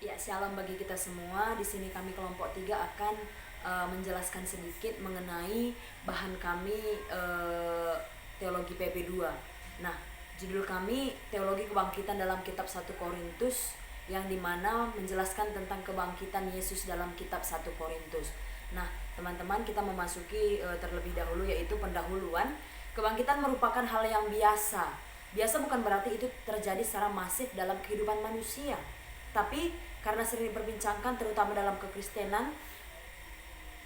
Ya, shalom bagi kita semua. Di sini kami kelompok 3 akan menjelaskan sedikit mengenai bahan kami teologi PP2. Nah, judul kami teologi kebangkitan dalam kitab 1 Korintus, yang dimana menjelaskan tentang kebangkitan Yesus dalam kitab 1 Korintus. Nah, teman-teman, kita memasuki terlebih dahulu, yaitu pendahuluan. Kebangkitan merupakan hal yang biasa. Biasa bukan berarti itu terjadi secara masif dalam kehidupan manusia, tapi karena sering diperbincangkan terutama dalam kekristenan,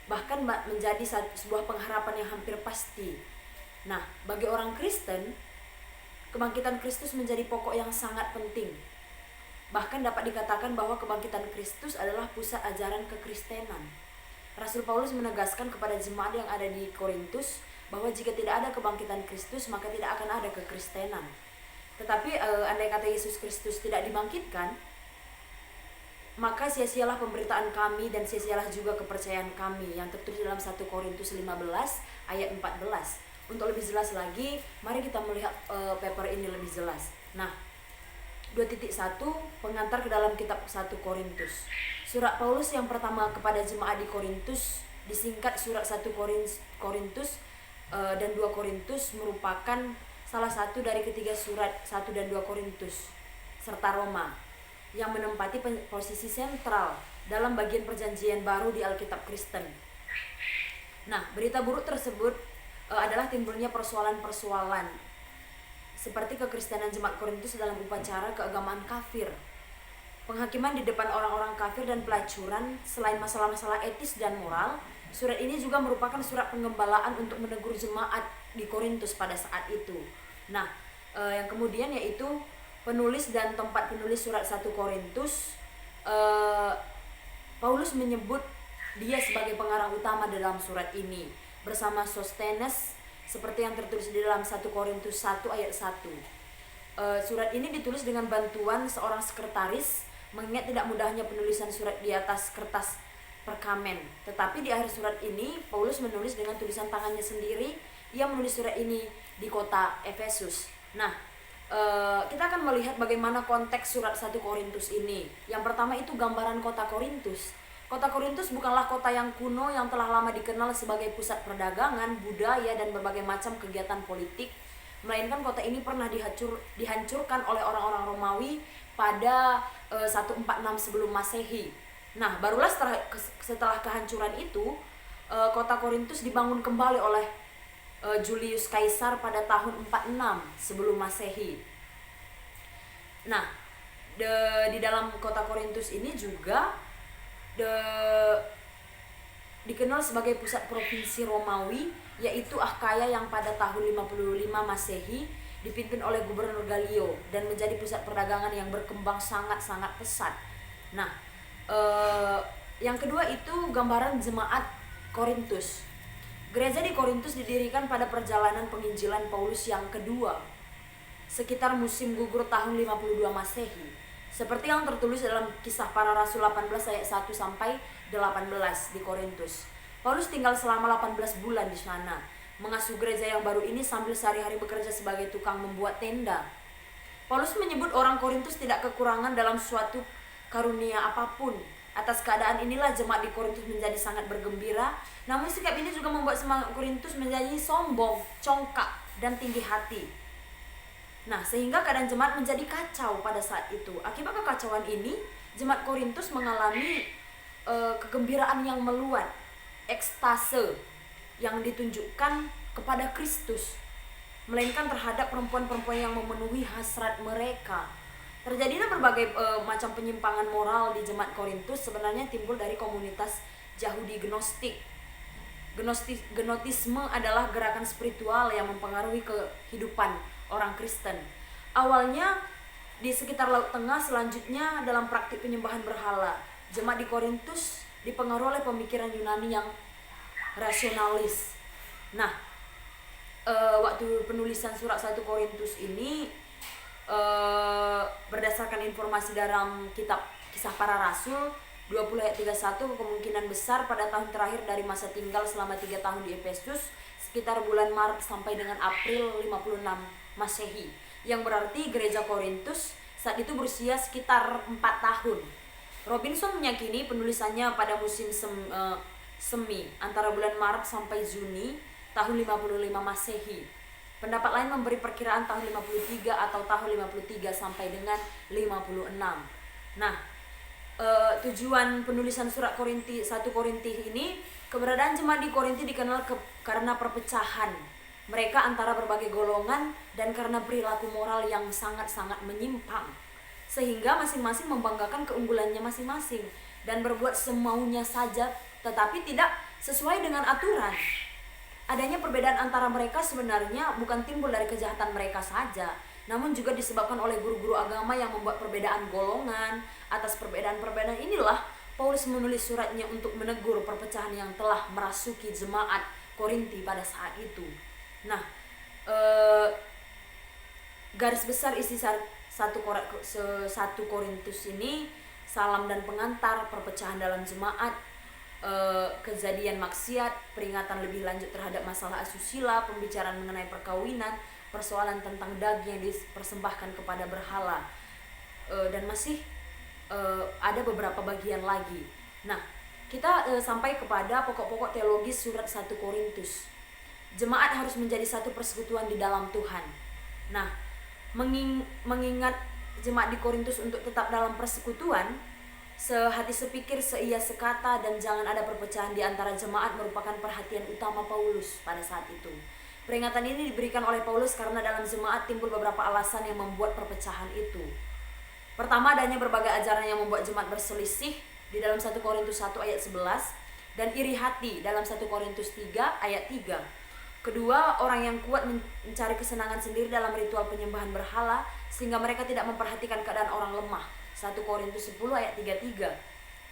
bahkan menjadi sebuah pengharapan yang hampir pasti. Nah, bagi orang Kristen, kebangkitan Kristus menjadi pokok yang sangat penting. Bahkan dapat dikatakan bahwa kebangkitan Kristus adalah pusat ajaran kekristenan. Rasul Paulus menegaskan kepada jemaat yang ada di Korintus bahwa jika tidak ada kebangkitan Kristus, maka tidak akan ada kekristenan. Tetapi andai kata Yesus Kristus tidak dibangkitkan, maka sia-sialah pemberitaan kami dan sia-sialah juga kepercayaan kami, yang tertulis dalam 1 Korintus 15 ayat 14. Untuk lebih jelas lagi, mari kita melihat paper ini lebih jelas. Nah, 2.1 pengantar ke dalam kitab 1 Korintus. Surat Paulus yang pertama kepada jemaat di Korintus disingkat surat 1 Korintus dan 2 Korintus, merupakan salah satu dari ketiga surat 1 dan 2 Korintus serta Roma yang menempati posisi sentral dalam bagian perjanjian baru di Alkitab Kristen. Nah, berita buruk tersebut adalah timbulnya persoalan-persoalan seperti kekristenan jemaat Korintus dalam upacara keagamaan kafir, penghakiman di depan orang-orang kafir, dan pelacuran. Selain masalah-masalah etis dan moral, surat ini juga merupakan surat penggembalaan untuk menegur jemaat di Korintus pada saat itu. Nah, yang kemudian yaitu penulis dan tempat penulis surat 1 Korintus. Paulus menyebut dia sebagai pengarang utama dalam surat ini bersama Sostenes, seperti yang tertulis di dalam 1 Korintus 1 ayat 1. Surat ini ditulis dengan bantuan seorang sekretaris, mengingat tidak mudahnya penulisan surat di atas kertas perkamen. Tetapi di akhir surat ini, Paulus menulis dengan tulisan tangannya sendiri. Ia menulis surat ini di kota Efesus. Nah, kita akan melihat bagaimana konteks surat 1 Korintus ini. Yang pertama itu gambaran kota Korintus. Kota Korintus bukanlah kota yang kuno yang telah lama dikenal sebagai pusat perdagangan, budaya, dan berbagai macam kegiatan politik, melainkan kota ini pernah dihancurkan oleh orang-orang Romawi pada 146 sebelum Masehi. Nah, barulah setelah kehancuran itu, kota Korintus dibangun kembali oleh Julius Kaisar pada tahun 46 sebelum Masehi. Nah, di dalam kota Korintus ini juga dikenal sebagai pusat provinsi Romawi, yaitu Akhaya, yang pada tahun 55 Masehi dipimpin oleh Gubernur Galio dan menjadi pusat perdagangan yang berkembang sangat-sangat pesat. Nah, yang kedua itu gambaran jemaat Korintus. Gereja di Korintus didirikan pada perjalanan penginjilan Paulus yang kedua, sekitar musim gugur tahun 52 Masehi. Seperti yang tertulis dalam Kisah Para Rasul 18 ayat 1 sampai 18 di Korintus. Paulus tinggal selama 18 bulan di sana, mengasuh gereja yang baru ini sambil sehari-hari bekerja sebagai tukang membuat tenda. Paulus menyebut orang Korintus tidak kekurangan dalam suatu karunia apapun. Atas keadaan inilah jemaat di Korintus menjadi sangat bergembira. Namun sikap ini juga membuat semangat Korintus menjadi sombong, congkak, dan tinggi hati. Nah, sehingga keadaan jemaat menjadi kacau pada saat itu. Akibat kekacauan ini, jemaat Korintus mengalami kegembiraan yang meluat, ekstase yang ditunjukkan kepada Kristus, melainkan terhadap perempuan-perempuan yang memenuhi hasrat mereka. Terjadinya berbagai macam penyimpangan moral di jemaat Korintus sebenarnya timbul dari komunitas Yahudi Gnostik. Gnotisme adalah gerakan spiritual yang mempengaruhi kehidupan orang Kristen. Awalnya di sekitar Laut Tengah, selanjutnya dalam praktik penyembahan berhala. Jemaat di Korintus dipengaruhi oleh pemikiran Yunani yang rasionalis. Nah, waktu penulisan surat 1 Korintus ini, berdasarkan informasi dalam kitab Kisah Para Rasul 20 ayat 31, kemungkinan besar pada tahun terakhir dari masa tinggal selama 3 tahun di Efesus, sekitar bulan Maret sampai dengan April 56 Masehi, yang berarti gereja Korintus saat itu berusia sekitar 4 tahun. Robinson meyakini penulisannya pada musim semi antara bulan Maret sampai Juni tahun 55 Masehi. Pendapat lain memberi perkiraan tahun 53 atau tahun 53 sampai dengan 56. Nah, tujuan penulisan surat 1 Korinti ini, keberadaan jemaat di Korinti dikenal karena perpecahan mereka antara berbagai golongan dan karena perilaku moral yang sangat-sangat menyimpang, sehingga masing-masing membanggakan keunggulannya masing-masing dan berbuat semaunya saja, tetapi tidak sesuai dengan aturan. Adanya perbedaan antara mereka sebenarnya bukan timbul dari kejahatan mereka saja, namun juga disebabkan oleh guru-guru agama yang membuat perbedaan golongan. Atas perbedaan-perbedaan inilah Paulus menulis suratnya untuk menegur perpecahan yang telah merasuki jemaat Korinti pada saat itu. Nah, garis besar isi 1 Korintus ini, salam dan pengantar, perpecahan dalam jemaat, kejadian maksiat, peringatan lebih lanjut terhadap masalah asusila, pembicaraan mengenai perkawinan, persoalan tentang daging yang dipersembahkan kepada berhala, dan masih ada beberapa bagian lagi. Nah, kita sampai kepada pokok-pokok teologis surat 1 Korintus. Jemaat harus menjadi satu persekutuan di dalam Tuhan. Nah, mengingat jemaat di Korintus untuk tetap dalam persekutuan, sehati sepikir, seia sekata, dan jangan ada perpecahan di antara jemaat merupakan perhatian utama Paulus pada saat itu. Peringatan ini diberikan oleh Paulus karena dalam jemaat timbul beberapa alasan yang membuat perpecahan itu. Pertama, adanya berbagai ajaran yang membuat jemaat berselisih di dalam 1 Korintus 1 ayat 11 dan iri hati dalam 1 Korintus 3 ayat 3. Kedua, orang yang kuat mencari kesenangan sendiri dalam ritual penyembahan berhala sehingga mereka tidak memperhatikan keadaan orang lemah. 1 Korintus 10 ayat 33.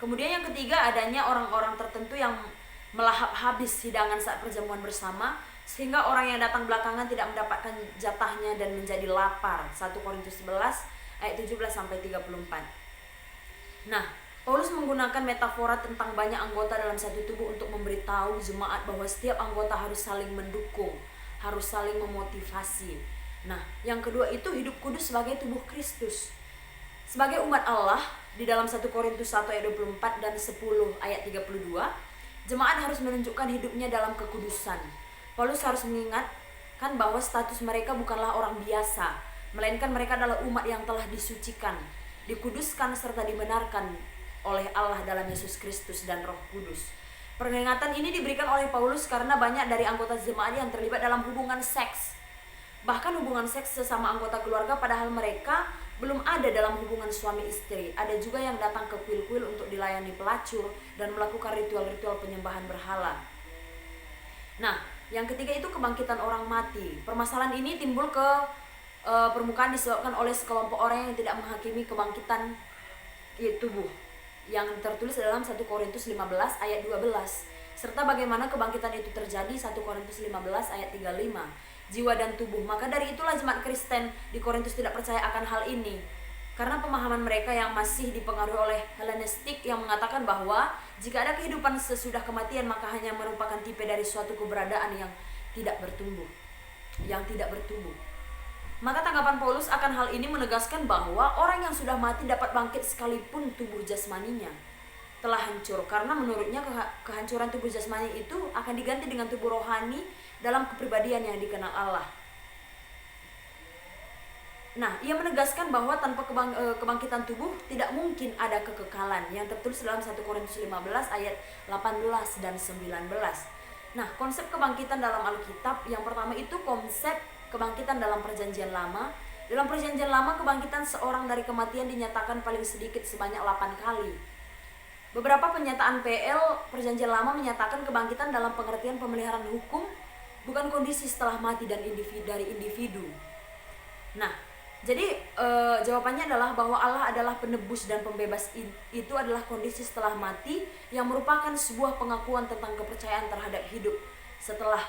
Kemudian yang ketiga, adanya orang-orang tertentu yang melahap habis hidangan saat perjamuan bersama sehingga orang yang datang belakangan tidak mendapatkan jatahnya dan menjadi lapar. 1 Korintus 11 ayat 17 sampai 34. Nah, Paulus menggunakan metafora tentang banyak anggota dalam satu tubuh untuk memberitahu jemaat bahwa setiap anggota harus saling mendukung, harus saling memotivasi. Nah, yang kedua itu hidup kudus sebagai tubuh Kristus. Sebagai umat Allah, di dalam 1 Korintus 1 ayat 24 dan 10 ayat 32, jemaat harus menunjukkan hidupnya dalam kekudusan. Paulus harus mengingatkan bahwa status mereka bukanlah orang biasa, melainkan mereka adalah umat yang telah disucikan, dikuduskan serta dibenarkan oleh Allah dalam Yesus Kristus dan Roh Kudus. Peringatan ini diberikan oleh Paulus karena banyak dari anggota jemaat yang terlibat dalam hubungan seks. Bahkan hubungan seks sesama anggota keluarga padahal mereka belum ada dalam hubungan suami istri. Ada juga yang datang ke kuil-kuil untuk dilayani pelacur dan melakukan ritual-ritual penyembahan berhala. Nah, yang ketiga itu kebangkitan orang mati. Permasalahan ini timbul ke permukaan disebabkan oleh sekelompok orang yang tidak menghakimi kebangkitan tubuh yang tertulis dalam 1 Korintus 15 ayat 12 serta bagaimana kebangkitan itu terjadi 1 Korintus 15 ayat 35, jiwa dan tubuh. Maka dari itulah jemaat Kristen di Korintus tidak percaya akan hal ini karena pemahaman mereka yang masih dipengaruhi oleh Helenistik yang mengatakan bahwa jika ada kehidupan sesudah kematian maka hanya merupakan tipe dari suatu keberadaan yang tidak bertumbuh. Maka tanggapan Paulus akan hal ini menegaskan bahwa orang yang sudah mati dapat bangkit sekalipun tubuh jasmaninya telah hancur, karena menurutnya kehancuran tubuh jasmani itu akan diganti dengan tubuh rohani dalam kepribadian yang dikenal Allah. Nah, ia menegaskan bahwa tanpa kebangkitan tubuh tidak mungkin ada kekekalan yang tertulis dalam 1 Korintus 15 ayat 18 dan 19. Nah, konsep kebangkitan dalam Alkitab yang pertama itu konsep kebangkitan dalam Perjanjian Lama. Dalam Perjanjian Lama, kebangkitan seorang dari kematian dinyatakan paling sedikit sebanyak 8 kali. Beberapa penyataan PL Perjanjian Lama menyatakan kebangkitan dalam pengertian pemeliharaan hukum, bukan kondisi setelah mati dan dari individu. Nah, jadi jawabannya adalah bahwa Allah adalah penebus dan pembebas. Itu adalah kondisi setelah mati yang merupakan sebuah pengakuan tentang kepercayaan terhadap hidup setelah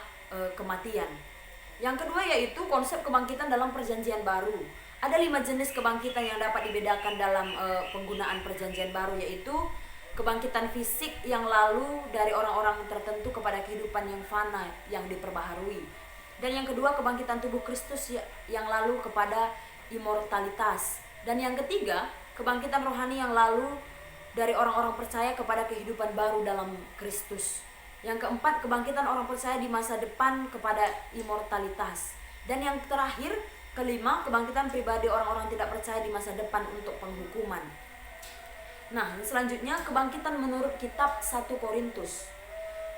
kematian. Yang kedua yaitu konsep kebangkitan dalam Perjanjian Baru. Ada 5 jenis kebangkitan yang dapat dibedakan dalam penggunaan Perjanjian Baru, yaitu kebangkitan fisik yang lalu dari orang-orang tertentu kepada kehidupan yang fana yang diperbaharui. Dan yang kedua kebangkitan tubuh Kristus yang lalu kepada immortalitas. Dan yang ketiga kebangkitan rohani yang lalu dari orang-orang percaya kepada kehidupan baru dalam Kristus. Yang keempat, kebangkitan orang percaya di masa depan kepada immortalitas. Dan yang terakhir, kelima, kebangkitan pribadi orang-orang tidak percaya di masa depan untuk penghukuman. Nah, selanjutnya kebangkitan menurut kitab 1 Korintus.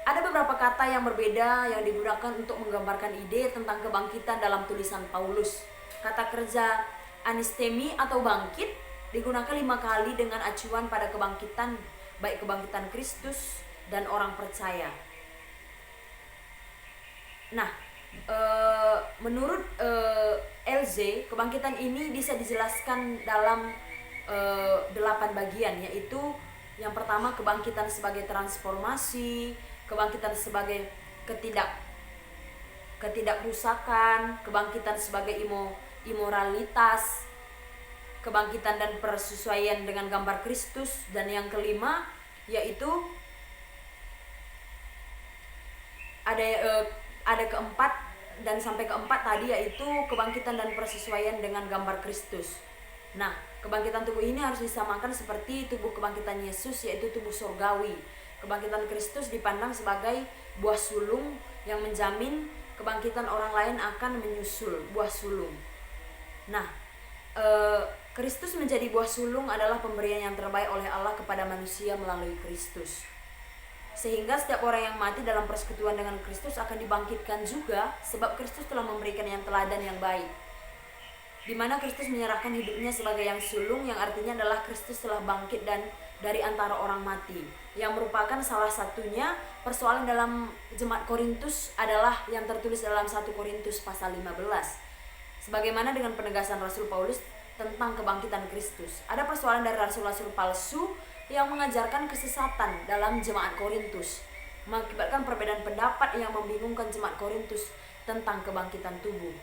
Ada beberapa kata yang berbeda yang digunakan untuk menggambarkan ide tentang kebangkitan dalam tulisan Paulus. Kata kerja anistemi atau bangkit digunakan 5 kali dengan acuan pada kebangkitan, baik kebangkitan Kristus dan orang percaya. Nah, menurut LZ, kebangkitan ini bisa dijelaskan dalam 8 bagian, yaitu yang pertama kebangkitan sebagai transformasi, kebangkitan sebagai ketidakrusakan, kebangkitan sebagai imoralitas, kebangkitan dan persesuaian dengan gambar Kristus, dan yang kelima yaitu ada keempat dan sampai keempat tadi, yaitu kebangkitan dan persesuaian dengan gambar Kristus. Nah, kebangkitan tubuh ini harus disamakan seperti tubuh kebangkitan Yesus, yaitu tubuh surgawi. Kebangkitan Kristus dipandang sebagai buah sulung yang menjamin kebangkitan orang lain akan menyusul buah sulung. Nah, Kristus menjadi buah sulung adalah pemberian yang terbaik oleh Allah kepada manusia melalui Kristus. Sehingga setiap orang yang mati dalam persekutuan dengan Kristus akan dibangkitkan juga, sebab Kristus telah memberikan yang teladan yang baik, di mana Kristus menyerahkan hidupnya sebagai yang sulung, yang artinya adalah Kristus telah bangkit dan dari antara orang mati, yang merupakan salah satunya persoalan dalam jemaat Korintus adalah yang tertulis dalam 1 Korintus pasal 15. Sebagaimana dengan penegasan Rasul Paulus tentang kebangkitan Kristus, ada persoalan dari rasul-rasul palsu yang mengajarkan kesesatan dalam jemaat Korintus, mengakibatkan perbedaan pendapat yang membingungkan jemaat Korintus tentang kebangkitan tubuh.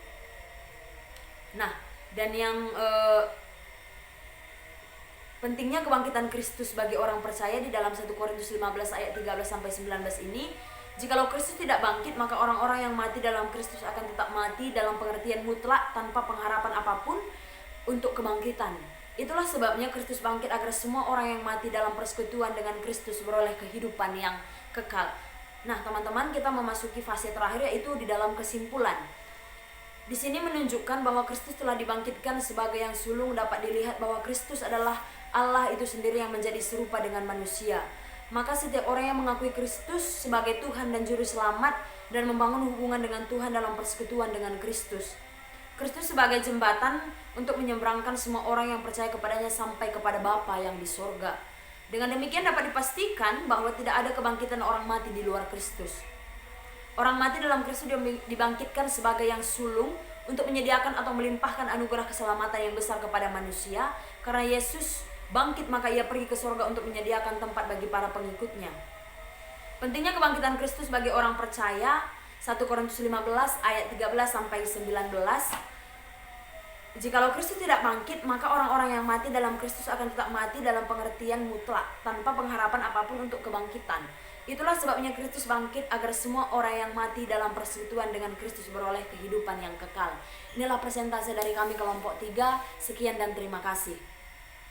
Nah, dan yang pentingnya kebangkitan Kristus bagi orang percaya di dalam 1 Korintus 15 ayat 13-19 ini, jikalau Kristus tidak bangkit, maka orang-orang yang mati dalam Kristus akan tetap mati dalam pengertian mutlak tanpa pengharapan apapun untuk kebangkitan. Itulah sebabnya Kristus bangkit agar semua orang yang mati dalam persekutuan dengan Kristus beroleh kehidupan yang kekal. Nah, teman-teman, kita memasuki fase terakhir, yaitu di dalam kesimpulan. Di sini menunjukkan bahwa Kristus telah dibangkitkan sebagai yang sulung. Dapat dilihat bahwa Kristus adalah Allah itu sendiri yang menjadi serupa dengan manusia. Maka setiap orang yang mengakui Kristus sebagai Tuhan dan Juru Selamat dan membangun hubungan dengan Tuhan dalam persekutuan dengan Kristus. Kristus sebagai jembatan untuk menyeberangkan semua orang yang percaya kepadanya sampai kepada Bapa yang di sorga. Dengan demikian dapat dipastikan bahwa tidak ada kebangkitan orang mati di luar Kristus. Orang mati dalam Kristus dibangkitkan sebagai yang sulung untuk menyediakan atau melimpahkan anugerah keselamatan yang besar kepada manusia. Karena Yesus bangkit, maka ia pergi ke sorga untuk menyediakan tempat bagi para pengikutnya. Pentingnya kebangkitan Kristus bagi orang percaya, 1 Korintus 15 ayat 13-19. Jikalau Kristus tidak bangkit, maka orang-orang yang mati dalam Kristus akan tetap mati dalam pengertian mutlak tanpa pengharapan apapun untuk kebangkitan. Itulah sebabnya Kristus bangkit agar semua orang yang mati dalam persekutuan dengan Kristus beroleh kehidupan yang kekal. Inilah presentase dari kami kelompok 3. Sekian dan terima kasih.